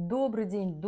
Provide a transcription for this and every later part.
Добрый день,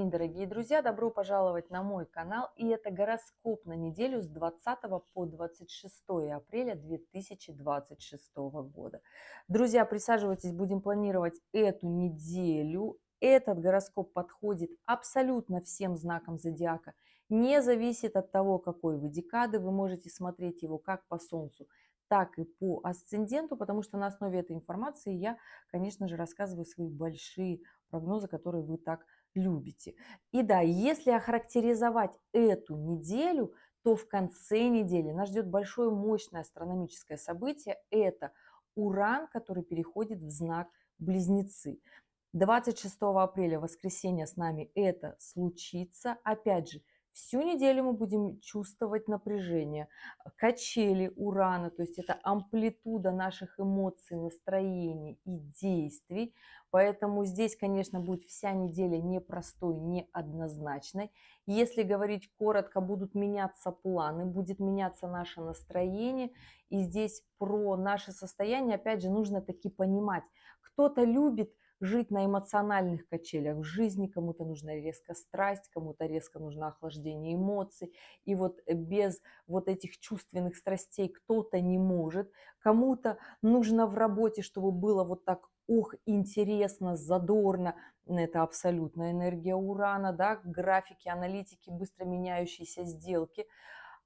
дорогие друзья! Добро пожаловать на мой канал. И это гороскоп на неделю с 20 по 26 апреля 2026 года. Друзья, присаживайтесь, будем планировать эту неделю. Этот гороскоп подходит абсолютно всем знакам зодиака. Не зависит от того, какой вы декады. Вы можете смотреть его как по Солнцу, так и по асценденту, потому что на основе этой информации я, конечно же, рассказываю свои большие прогнозы, которые вы так любите. И да, если охарактеризовать эту неделю, то в конце недели нас ждет большое мощное астрономическое событие. Это Уран, который переходит в знак Близнецы. 26 апреля, воскресенье, с нами это случится. Опять же, всю неделю мы будем чувствовать напряжение, качели Урана, то есть это амплитуда наших эмоций, настроений и действий. Поэтому здесь, конечно, будет вся неделя непростой, неоднозначной. Если говорить коротко, будут меняться планы, будет меняться наше настроение. И здесь про наше состояние, опять же, нужно таки понимать. Кто-то любит жить на эмоциональных качелях в жизни, кому-то нужна резко страсть, кому-то резко нужно охлаждение эмоций. И вот без вот этих чувственных страстей кто-то не может, кому-то нужно в работе, чтобы было вот так, ох, интересно, задорно. Это абсолютная энергия Урана, да, графики, аналитики, быстро меняющиеся сделки.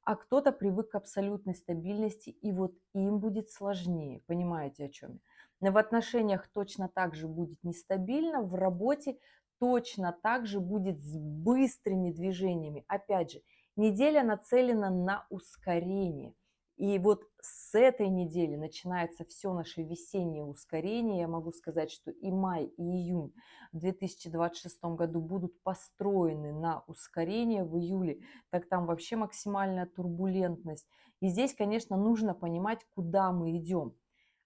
А кто-то привык к абсолютной стабильности, и вот им будет сложнее. Понимаете, о чем я? В отношениях точно так же будет нестабильно, в работе точно так же будет с быстрыми движениями. Опять же, неделя нацелена на ускорение. И вот с этой недели начинается все наше весеннее ускорение. Я могу сказать, что и май, и июнь в 2026 году будут построены на ускорение. В июле так там вообще максимальная турбулентность. И здесь, конечно, нужно понимать, куда мы идем.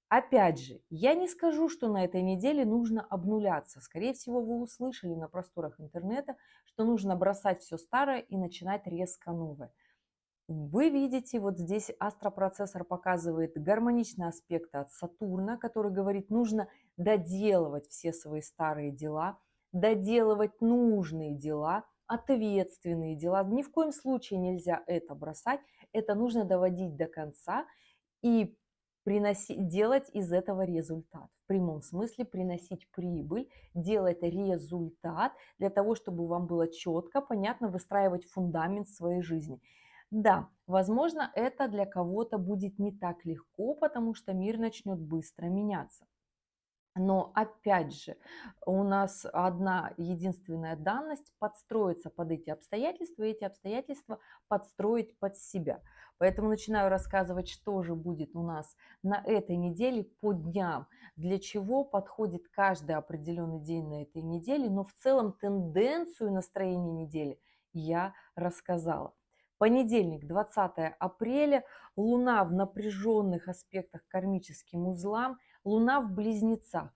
Опять же, я не скажу, что на этой неделе нужно обнуляться. Скорее всего, вы услышали на просторах интернета, что нужно бросать все старое и начинать резко новое. Вы видите, вот здесь астропроцессор показывает гармоничные аспекты от Сатурна, который говорит, нужно доделывать все свои старые дела, доделывать нужные дела, ответственные дела. Ни в коем случае нельзя это бросать, это нужно доводить до конца и делать из этого результат. В прямом смысле приносить прибыль, делать результат для того, чтобы вам было четко, понятно, выстраивать фундамент своей жизни. Да, возможно, это для кого-то будет не так легко, потому что мир начнет быстро меняться. Но опять же, у нас одна единственная данность подстроиться под эти обстоятельства, и эти обстоятельства подстроить под себя. Поэтому начинаю рассказывать, что же будет у нас на этой неделе по дням, для чего подходит каждый определенный день на этой неделе, но в целом тенденцию настроения недели я рассказала. Понедельник, 20 апреля, Луна в напряженных аспектах к кармическим узлам, Луна в Близнецах.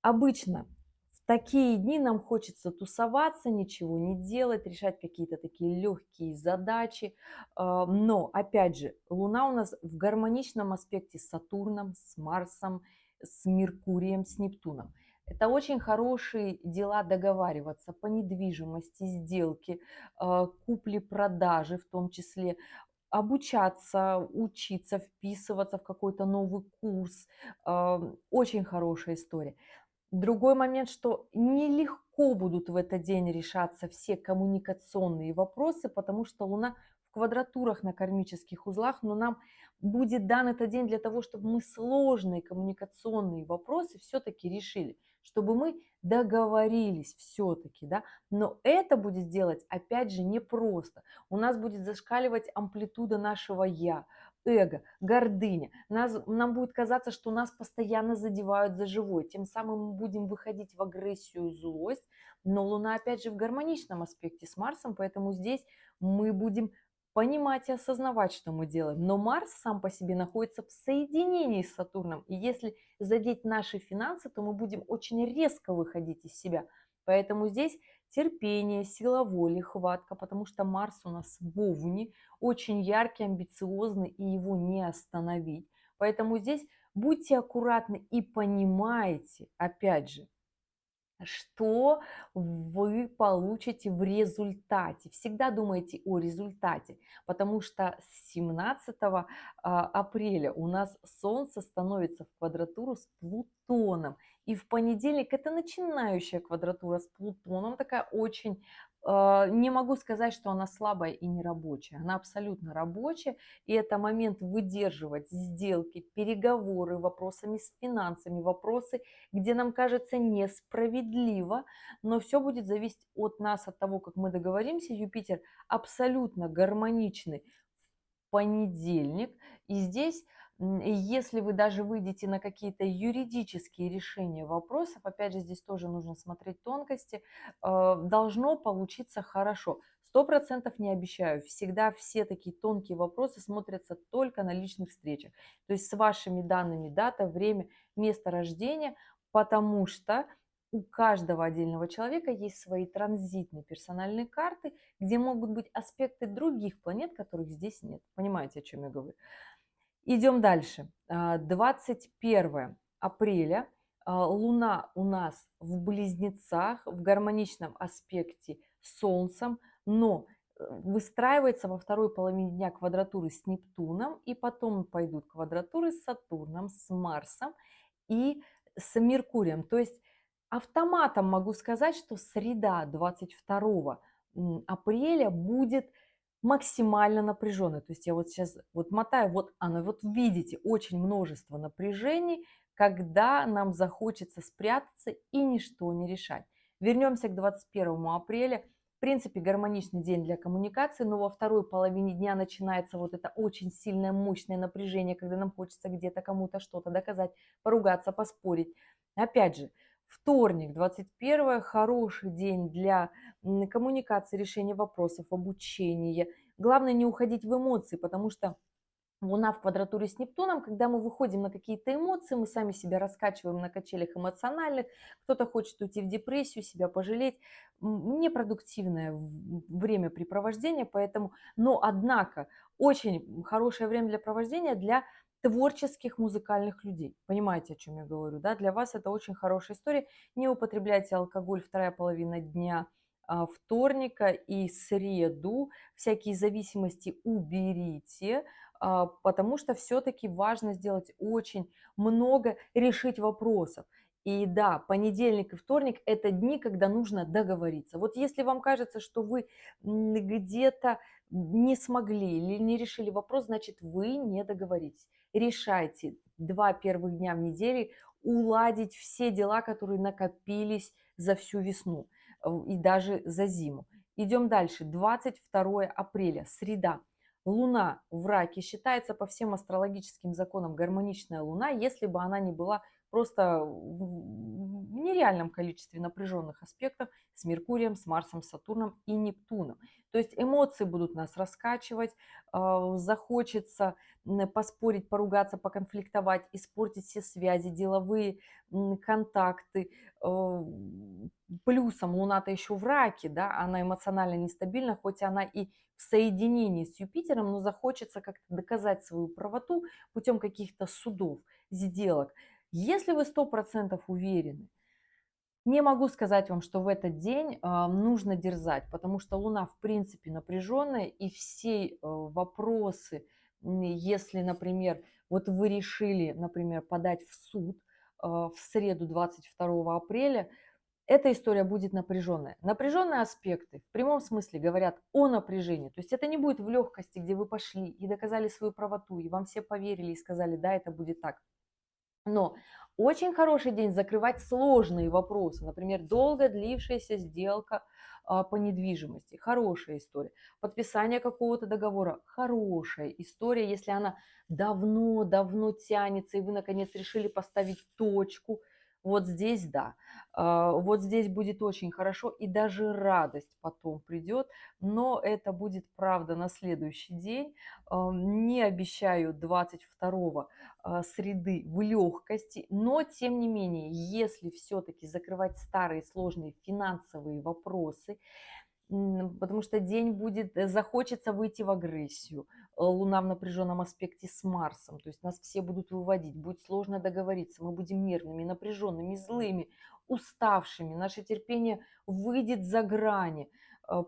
Обычно в такие дни нам хочется тусоваться, ничего не делать, решать какие-то такие легкие задачи. Но, опять же, Луна у нас в гармоничном аспекте с Сатурном, с Марсом, с Меркурием, с Нептуном. Это очень хорошие дела договариваться по недвижимости, сделки, купли-продажи в том числе, обучаться, учиться, вписываться в какой-то новый курс. Очень хорошая история. Другой момент, что нелегко будут в этот день решаться все коммуникационные вопросы, потому что Луна в квадратурах на кармических узлах, но нам будет дан этот день для того, чтобы мы сложные коммуникационные вопросы все-таки решили, чтобы мы договорились все-таки, да, но это будет сделать, опять же, непросто. У нас будет зашкаливать амплитуда нашего «я», эго, гордыня. Нам будет казаться, что нас постоянно задевают за живое. Тем самым мы будем выходить в агрессию, злость. Но Луна, опять же, в гармоничном аспекте с Марсом, поэтому здесь мы будем понимать и осознавать, что мы делаем. Но Марс сам по себе находится в соединении с Сатурном. И если задеть наши финансы, то мы будем очень резко выходить из себя. Поэтому здесь терпение, сила воли, хватка, потому что Марс у нас в Овне, очень яркий, амбициозный, и его не остановить. Поэтому здесь будьте аккуратны и понимайте, опять же, что вы получите в результате. Всегда думайте о результате, потому что с 17 апреля у нас Солнце становится в квадратуру с Плутоном. И в понедельник это начинающая квадратура с Плутоном, такая очень, не могу сказать, что она слабая и нерабочая, она абсолютно рабочая, и это момент выдерживать сделки, переговоры, вопросами с финансами, вопросы, где нам кажется несправедливо, но все будет зависеть от нас, от того, как мы договоримся. Юпитер абсолютно гармоничный в понедельник, и здесь, если вы даже выйдете на какие-то юридические решения вопросов, опять же, здесь тоже нужно смотреть тонкости, должно получиться хорошо. 100% не обещаю. Всегда все такие тонкие вопросы смотрятся только на личных встречах. То есть с вашими данными дата, время, место рождения, потому что у каждого отдельного человека есть свои транзитные персональные карты, где могут быть аспекты других планет, которых здесь нет. Понимаете, о чем я говорю? Идем дальше. 21 апреля Луна у нас в Близнецах, в гармоничном аспекте с Солнцем, но выстраивается во второй половине дня квадратуры с Нептуном, и потом пойдут квадратуры с Сатурном, с Марсом и с Меркурием. То есть автоматом могу сказать, что среда 22 апреля будет максимально напряженной. То есть я вот сейчас вот мотаю, вот оно, вот видите, очень множество напряжений, когда нам захочется спрятаться и ничто не решать. Вернемся к 21 апреля. В принципе, гармоничный день для коммуникации, но во второй половине дня начинается вот это очень сильное, мощное напряжение, когда нам хочется где-то кому-то что-то доказать, поругаться, поспорить. Опять же, вторник, 21, хороший день для коммуникации, решения вопросов, обучения. Главное не уходить в эмоции, потому что Луна в квадратуре с Нептуном, когда мы выходим на какие-то эмоции, мы сами себя раскачиваем на качелях эмоциональных, кто-то хочет уйти в депрессию, себя пожалеть. Непродуктивное времяпрепровождение, поэтому, но однако очень хорошее время для провождения для творческих музыкальных людей. Понимаете, о чем я говорю, да? Для вас это очень хорошая история. Не употребляйте алкоголь вторая половина дня вторника и среду. Всякие зависимости уберите, потому что все-таки важно сделать очень много, решить вопросов. И да, понедельник и вторник – это дни, когда нужно договориться. Вот если вам кажется, что вы где-то не смогли или не решили вопрос, значит, вы не договоритесь. Решайте 2 первых дня в неделе уладить все дела, которые накопились за всю весну и даже за зиму. Идем дальше. 22 апреля, среда. Луна в раке считается по всем астрологическим законам гармоничная Луна, если бы она не была просто в нереальном количестве напряженных аспектов с Меркурием, с Марсом, с Сатурном и Нептуном. То есть эмоции будут нас раскачивать, захочется поспорить, поругаться, поконфликтовать, испортить все связи, деловые контакты. Плюсом Луна-то еще в раке, да, она эмоционально нестабильна, хоть она и в соединении с Юпитером, но захочется как-то доказать свою правоту путем каких-то судов, сделок. Если вы 100% уверены, не могу сказать вам, что в этот день нужно дерзать, потому что Луна в принципе напряженная, и все вопросы, если, например, вот вы решили, например, подать в суд в среду 22 апреля, эта история будет напряженная. Напряженные аспекты в прямом смысле говорят о напряжении. То есть это не будет в легкости, где вы пошли и доказали свою правоту, и вам все поверили и сказали, да, это будет так. Но очень хороший день закрывать сложные вопросы, например, долго длившаяся сделка по недвижимости, хорошая история. Подписание какого-то договора, хорошая история, если она давно-давно тянется, и вы наконец решили поставить точку. Вот здесь да, вот здесь будет очень хорошо, и даже радость потом придет, но это будет правда на следующий день. Не обещаю 22 среды в легкости, но тем не менее, если все-таки закрывать старые сложные финансовые вопросы, потому что день будет, захочется выйти в агрессию. Луна в напряженном аспекте с Марсом, то есть нас все будут выводить, будет сложно договориться, мы будем нервными, напряженными, злыми, уставшими, наше терпение выйдет за грани.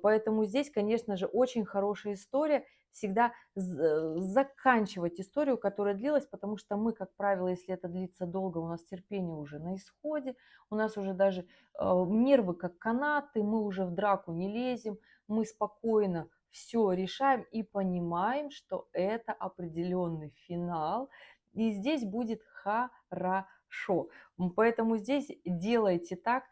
Поэтому здесь, конечно же, очень хорошая история всегда заканчивать историю, которая длилась, потому что мы, как правило, если это длится долго, у нас терпение уже на исходе, у нас уже даже нервы как канаты, мы уже в драку не лезем, мы спокойно все решаем и понимаем, что это определенный финал, и здесь будет хорошо. Поэтому здесь делайте так.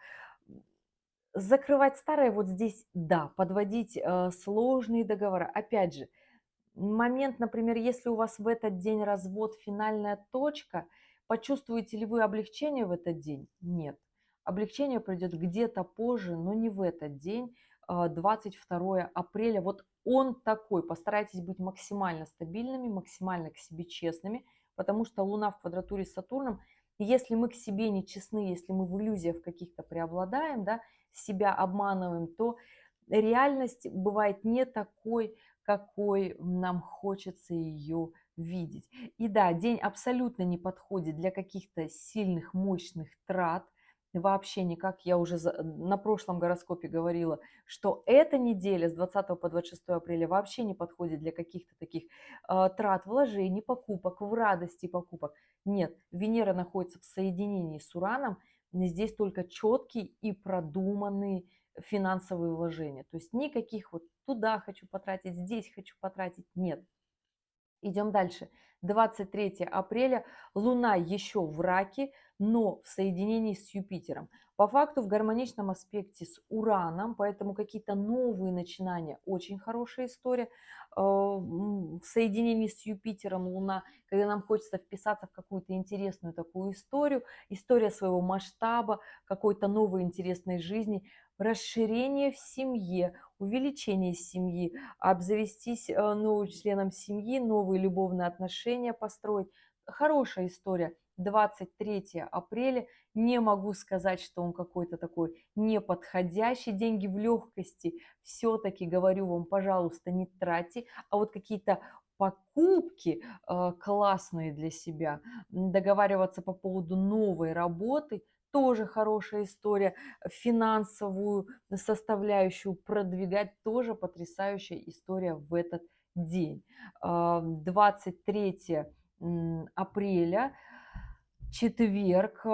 Закрывать старое вот здесь, да, подводить сложные договора. Опять же, момент, например, если у вас в этот день развод, финальная точка, почувствуете ли вы облегчение в этот день? Нет. Облегчение придет где-то позже, но не в этот день, 22 апреля. Вот он такой. Постарайтесь быть максимально стабильными, максимально к себе честными, потому что Луна в квадратуре с Сатурном, если мы к себе не честны, если мы в иллюзиях каких-то преобладаем, да, себя обманываем, то реальность бывает не такой, какой нам хочется ее видеть. И да, день абсолютно не подходит для каких-то сильных, мощных трат. Вообще никак. Я уже на прошлом гороскопе говорила, что эта неделя с 20 по 26 апреля вообще не подходит для каких-то таких трат, вложений, покупок, в радости покупок. Нет, Венера находится в соединении с Ураном. Здесь только четкие и продуманные финансовые вложения. То есть никаких вот туда хочу потратить, здесь хочу потратить. Нет. Идем дальше. 23 апреля Луна еще в Раке, но в соединении с Юпитером. По факту в гармоничном аспекте с Ураном, поэтому какие-то новые начинания, очень хорошая история. В соединении с Юпитером Луна, когда нам хочется вписаться в какую-то интересную такую историю, история своего масштаба, какой-то новой интересной жизни, расширение в семье, увеличение семьи, обзавестись новым членом семьи, новые любовные отношения построить. Хорошая история. 23 апреля. Не могу сказать, что он какой-то такой неподходящий. Деньги в легкости. Все-таки говорю вам, пожалуйста, не тратьте. А вот какие-то покупки классные для себя, договариваться по поводу новой работы, тоже хорошая история, финансовую составляющую продвигать, тоже потрясающая история в этот день. 23 апреля, четверг,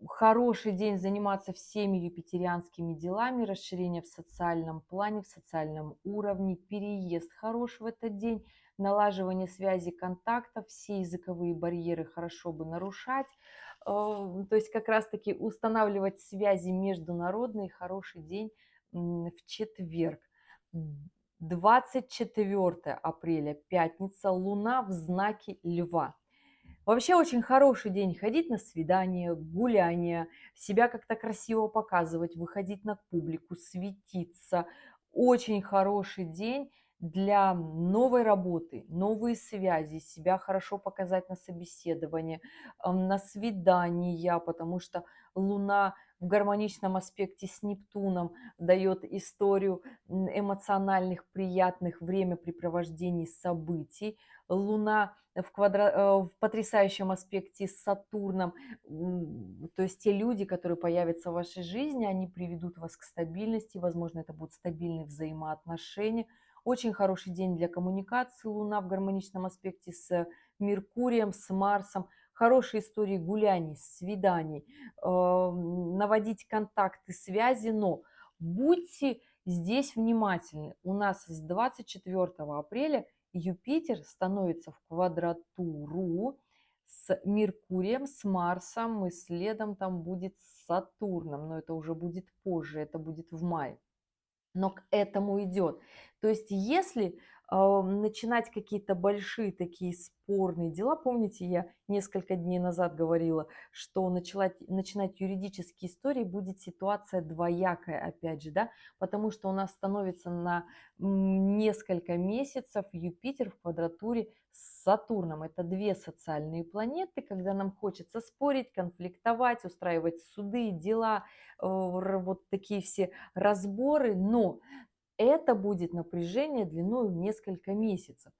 хороший день заниматься всеми юпитерианскими делами, расширение в социальном плане, в социальном уровне, переезд хорош в этот день, налаживание связи контактов, все языковые барьеры хорошо бы нарушать, то есть как раз-таки устанавливать связи международные, хороший день в четверг. 24 апреля, пятница, Луна в знаке Льва. Вообще очень хороший день ходить на свидания, гуляния, себя как-то красиво показывать, выходить на публику, светиться. Очень хороший день для новой работы, новые связи, себя хорошо показать на собеседовании, на свидания, потому что Луна в гармоничном аспекте с Нептуном дает историю эмоциональных, приятных времяпрепровождений, событий. Луна в потрясающем аспекте с Сатурном, то есть те люди, которые появятся в вашей жизни, они приведут вас к стабильности, возможно, это будут стабильные взаимоотношения. Очень хороший день для коммуникации, Луна в гармоничном аспекте с Меркурием, с Марсом, хорошие истории гуляний, свиданий, наводить контакты, связи, но будьте здесь внимательны. У нас с 24 апреля Юпитер становится в квадратуру с Меркурием, с Марсом, и следом там будет с Сатурном, но это уже будет позже, это будет в мае. Но к этому идет. То есть если начинать какие-то большие такие спорные дела, помните, я несколько дней назад говорила, что начинать юридические истории будет ситуация двоякая, опять же, да, потому что у нас становится на несколько месяцев Юпитер в квадратуре с Сатурном. Это две социальные планеты, когда нам хочется спорить, конфликтовать, устраивать суды, дела, вот такие все разборы, но это будет напряжение длиной в несколько месяцев.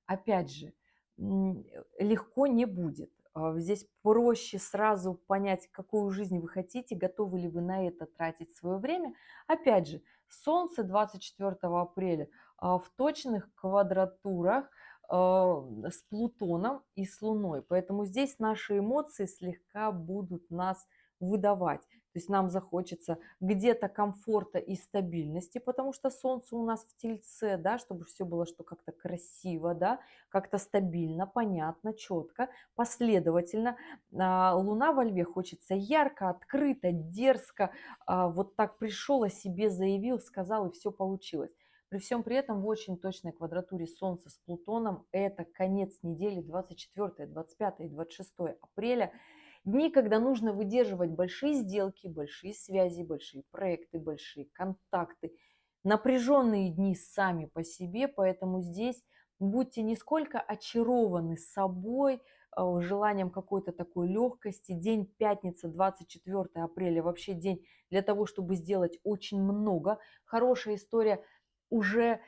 Опять же, легко не будет. Здесь проще сразу понять, какую жизнь вы хотите, готовы ли вы на это тратить свое время. Опять же, Солнце 24 апреля в точных квадратурах с Плутоном и с Луной. Поэтому здесь наши эмоции слегка будут нас выдавать. То есть нам захочется где-то комфорта и стабильности, потому что Солнце у нас в Тельце, да, чтобы все было что как-то красиво, да, как-то стабильно, понятно, четко, последовательно. Луна во Льве хочется ярко, открыто, дерзко. Вот так пришел, о себе заявил, сказал, и все получилось. При всем при этом в очень точной квадратуре Солнца с Плутоном это конец недели 24, 25 и 26 апреля. Дни, когда нужно выдерживать большие сделки, большие связи, большие проекты, большие контакты. Напряженные дни сами по себе, поэтому здесь будьте не сколько очарованы собой, желанием какой-то такой легкости. День пятница, 24 апреля, вообще день для того, чтобы сделать очень много. Хорошая история уже,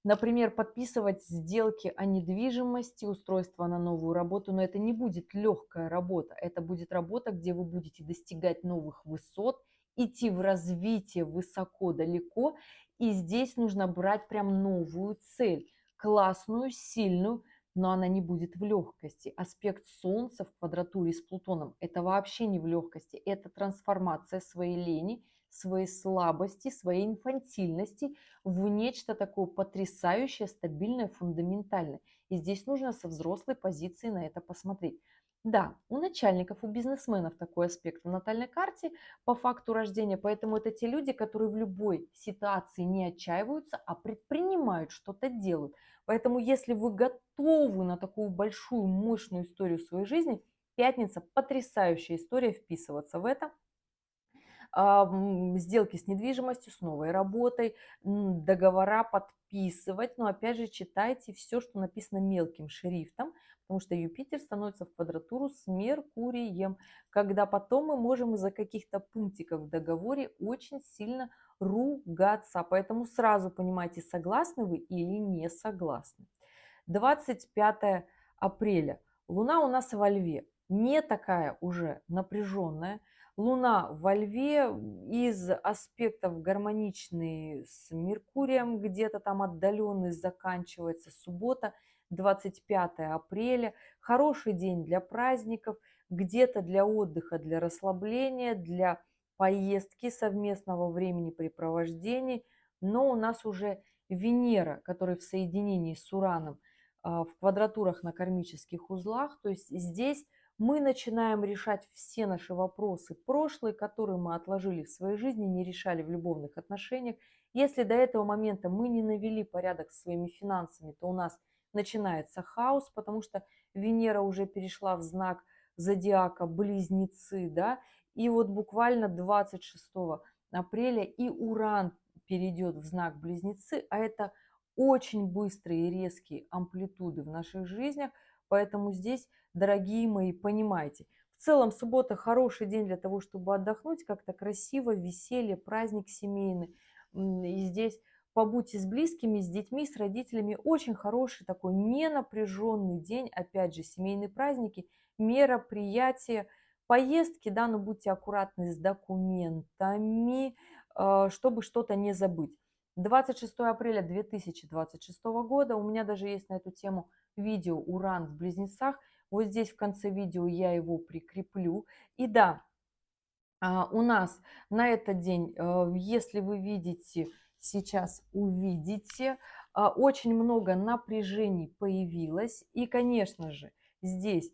например, подписывать сделки о недвижимости, устройство на новую работу, но это не будет легкая работа, это будет работа, где вы будете достигать новых высот, идти в развитие высоко, далеко, и здесь нужно брать прям новую цель, классную, сильную, но она не будет в легкости. Аспект Солнца в квадратуре с Плутоном – это вообще не в легкости, это трансформация своей лени, своей слабости, своей инфантильности в нечто такое потрясающее, стабильное, фундаментальное. И здесь нужно со взрослой позиции на это посмотреть. Да, у начальников, у бизнесменов такой аспект в натальной карте по факту рождения, поэтому это те люди, которые в любой ситуации не отчаиваются, а предпринимают, что-то делают. Поэтому если вы готовы на такую большую, мощную историю своей жизни, пятница – потрясающая история вписываться в это. Сделки с недвижимостью, с новой работой, договора подписывать. Но опять же читайте все, что написано мелким шрифтом, потому что Юпитер становится в квадратуру с Меркурием, когда потом мы можем из-за каких-то пунктиков в договоре очень сильно ругаться. Поэтому сразу понимайте, согласны вы или не согласны. 25 апреля. Луна у нас во Льве. Не такая уже напряженная. Луна во Льве из аспектов гармоничный с Меркурием, где-то там отдаленный заканчивается. Суббота, 25 апреля. Хороший день для праздников, где-то для отдыха, для расслабления, для поездки, совместного времяпрепровождения. Но у нас уже Венера, который в соединении с Ураном в квадратурах на кармических узлах. То есть здесь мы начинаем решать все наши вопросы прошлые, которые мы отложили в своей жизни, не решали в любовных отношениях. Если до этого момента мы не навели порядок с своими финансами, то у нас начинается хаос, потому что Венера уже перешла в знак зодиака Близнецы, да, и вот буквально 26 апреля и Уран перейдет в знак Близнецы, а это очень быстрые и резкие амплитуды в наших жизнях, поэтому здесь, дорогие мои, понимайте, в целом суббота хороший день для того, чтобы отдохнуть как-то красиво, веселье, праздник семейный. И здесь побудьте с близкими, с детьми, с родителями. Очень хороший такой ненапряженный день, опять же, семейные праздники, мероприятия, поездки, да, но будьте аккуратны с документами, чтобы что-то не забыть. 26 апреля 2026 года. У меня даже есть на эту тему видео «Уран в Близнецах». Вот здесь в конце видео я его прикреплю. И да, у нас на этот день, если вы видите, сейчас увидите, очень много напряжений появилось. И, конечно же, здесь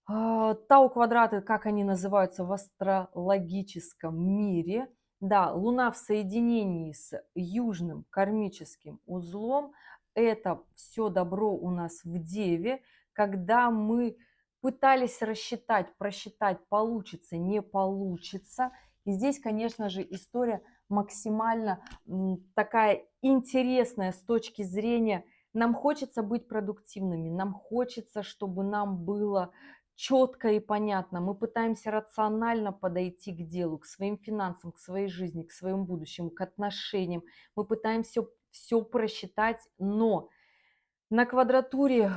Тау-квадраты, как они называются в астрологическом мире. Да, Луна в соединении с южным кармическим узлом. Это все добро у нас в Деве, когда мы пытались рассчитать, просчитать, получится, не получится. И здесь, конечно же, история максимально такая интересная с точки зрения, нам хочется быть продуктивными, нам хочется, чтобы нам было четко и понятно, мы пытаемся рационально подойти к делу, к своим финансам, к своей жизни, к своему будущему, к отношениям. Мы пытаемся все просчитать, но на квадратуре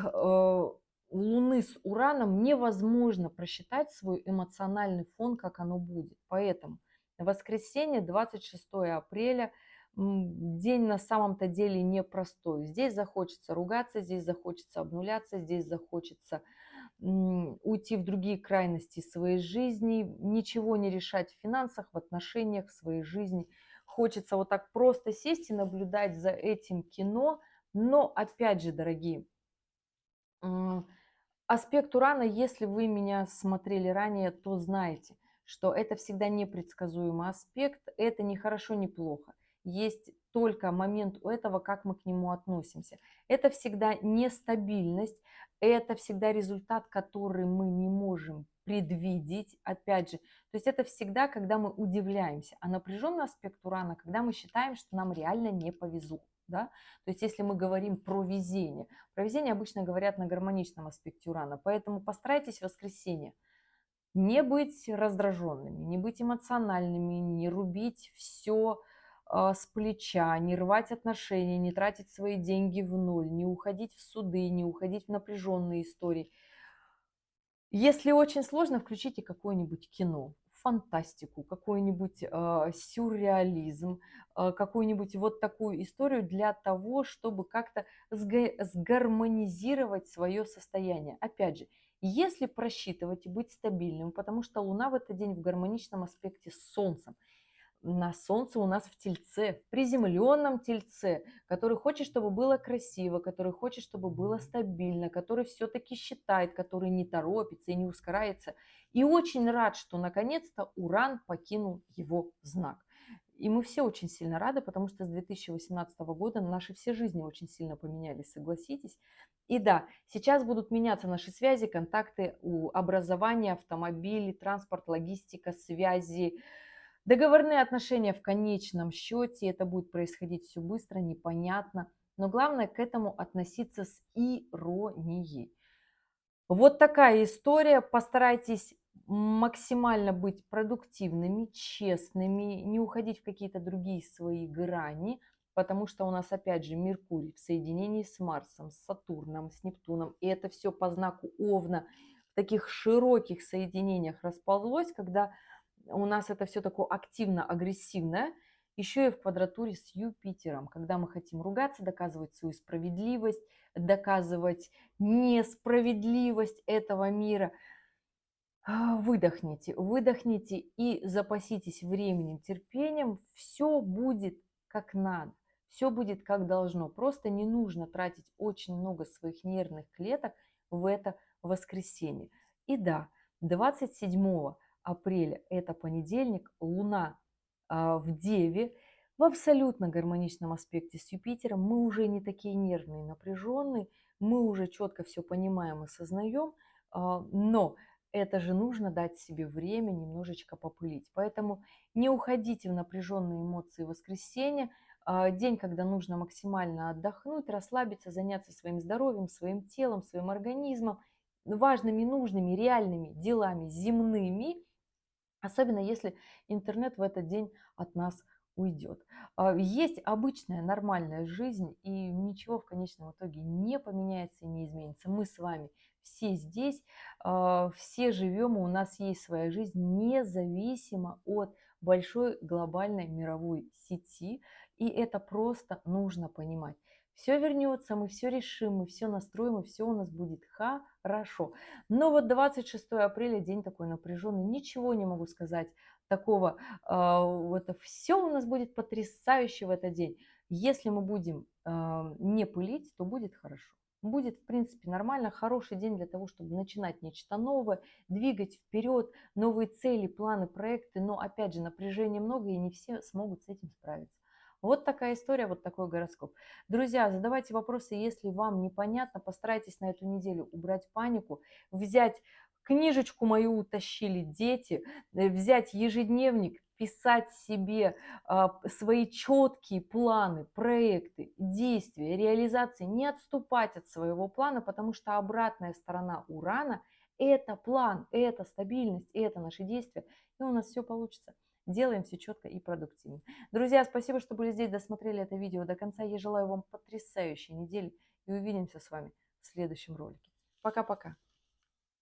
Луны с Ураном невозможно просчитать свой эмоциональный фон, как оно будет. Поэтому воскресенье, 26 апреля, день на самом-то деле непростой. Здесь захочется ругаться, здесь захочется обнуляться, здесь захочется уйти в другие крайности своей жизни, ничего не решать в финансах, в отношениях, в своей жизни. Хочется вот так просто сесть и наблюдать за этим кино. Но опять же, дорогие, м, аспект Урана, если вы меня смотрели ранее, то знаете, что это всегда непредсказуемый аспект, это не хорошо, не плохо. Есть только момент у этого, как мы к нему относимся. Это всегда нестабильность, это всегда результат, который мы не можем предвидеть, опять же. То есть это всегда, когда мы удивляемся. А напряженный аспект Урана, когда мы считаем, что нам реально не повезло. Да? То есть если мы говорим про везение, про везение обычно говорят на гармоничном аспекте Урана, поэтому постарайтесь в воскресенье не быть раздраженными, не быть эмоциональными, не рубить все с плеча, не рвать отношения, не тратить свои деньги в ноль, не уходить в суды, не уходить в напряженные истории. Если очень сложно, включите какое-нибудь кино, фантастику, какой-нибудь сюрреализм, какую-нибудь вот такую историю для того, чтобы как-то сгармонизировать свое состояние. Опять же, если просчитывать и быть стабильным, потому что Луна в этот день в гармоничном аспекте с Солнцем, на Солнце у нас в Тельце, в приземленном Тельце, который хочет, чтобы было красиво, который хочет, чтобы было стабильно, который все-таки считает, который не торопится и не ускоряется. И очень рад, что наконец-то Уран покинул его знак. И мы все очень сильно рады, потому что с 2018 года наши все жизни очень сильно поменялись, согласитесь. И да, сейчас будут меняться наши связи, контакты, образование, автомобили, транспорт, логистика, связи, договорные отношения в конечном счете, это будет происходить все быстро, непонятно, но главное к этому относиться с иронией. Вот такая история. Постарайтесь максимально быть продуктивными, честными, не уходить в какие-то другие свои грани, потому что у нас опять же Меркурий в соединении с Марсом, с Сатурном, с Нептуном, и это все по знаку Овна в таких широких соединениях расползлось, когда у нас это все такое активно-агрессивное, еще и в квадратуре с Юпитером, когда мы хотим ругаться, доказывать свою справедливость, доказывать несправедливость этого мира. Выдохните, выдохните и запаситесь временем, терпением. Все будет как надо, все будет как должно. Просто не нужно тратить очень много своих нервных клеток в это воскресенье. И да, 27 апреля, это понедельник, Луна в Деве, в абсолютно гармоничном аспекте с Юпитером. Мы уже не такие нервные, напряженные, мы уже четко все понимаем и сознаем, но это же нужно дать себе время немножечко попылить. Поэтому не уходите в напряженные эмоции в воскресенье, день, когда нужно максимально отдохнуть, расслабиться, заняться своим здоровьем, своим телом, своим организмом, важными, нужными, реальными делами земными, особенно если интернет в этот день от нас уйдет. Есть обычная нормальная жизнь, и ничего в конечном итоге не поменяется и не изменится. Мы с вами все здесь, все живем, и у нас есть своя жизнь, независимо от большой глобальной мировой сети, и это просто нужно понимать. Все вернется, мы все решим, мы все настроим, и все у нас будет хорошо. Но вот 26 апреля день такой напряженный, ничего не могу сказать такого. Это все у нас будет потрясающе в этот день. Если мы будем не пылить, то будет хорошо. Будет, в принципе, нормально, хороший день для того, чтобы начинать нечто новое, двигать вперед, новые цели, планы, проекты. Но, опять же, напряжения много, и не все смогут с этим справиться. Вот такая история, вот такой гороскоп. Друзья, задавайте вопросы, если вам непонятно, постарайтесь на эту неделю убрать панику, взять книжечку мою утащили дети, взять ежедневник, писать себе свои четкие планы, проекты, действия, реализации, не отступать от своего плана, потому что обратная сторона Урана – Это план, это стабильность, это наши действия, и у нас все получится. Делаем все четко и продуктивно. Друзья, спасибо, что были здесь, досмотрели это видео до конца. Я желаю вам потрясающей недели и увидимся с вами в следующем ролике. Пока-пока.